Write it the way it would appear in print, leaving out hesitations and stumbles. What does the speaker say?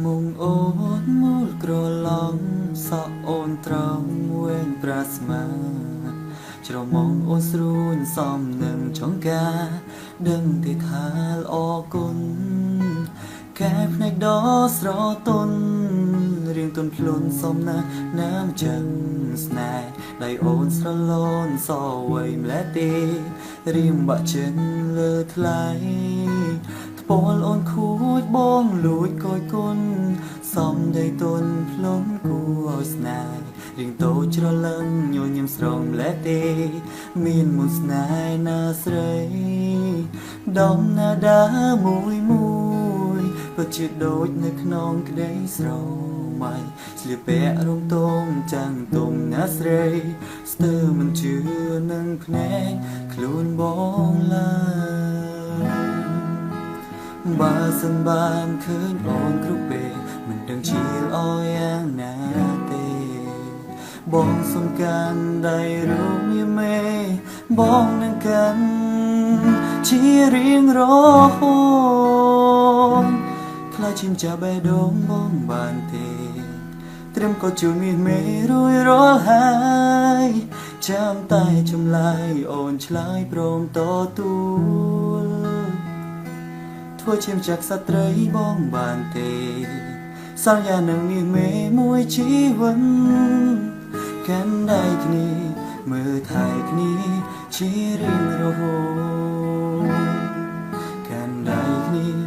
មុងអូនមូលក្រឡងសក់អូនត្រង់វែងប្រាស្មាច្រមុំអូនស្រួញសំនឹងចង្ការដឹងទេថាល្អគុណកែភ្នែកដ៏ស្រទន់រៀងទន់ភ្លន់សំណាណាមចឹងស្នេហ៍ដៃអូនស្រលូនសវ័យម្លែទេរៀមបាក់ចិនលើថ្លៃថ្ពាល់អូនខូចបងលួចកយគុណសំដីទន់ភ្លុំគួរឲ្យស្នេហ៍រៀងតូចច្រឡឹងញញឹមស្រងម្លែទេមានមុនស្នេហ៍ណាស្រីដំណាដាមួយពិតជាដូចនៅក្នុងក្តីស្រមៃស្លៀកពាក់រំទងចាំងទុំណាស្រីស្ទើរមិនជឿនឹងភ្នែកខ្លួនបងឡើយបើសិនបានឃើញអូនគ្រប់ពេលមិនដឹងជាអោយយ៉ាងណាទេបងសុំកាន់ដៃរូបមាមេបងនឹងកាន់ជារៀងរហូតខ្លាចជាចាប់បេះដូងបងបានទេត្រឹមក៏ជួមានមេរួយរាល់ហើយចាំតែចម្លើយអូនឆ្លើយព្រមតទួលធ្វើជាម្ចាស់ក្សត្រីបងបានទេសន្យានឹងមានមេមួយជីវិតកាន់ដៃគ្នាមើលថែគ្នាជារៀងរហូតកាន់ដៃគ្នា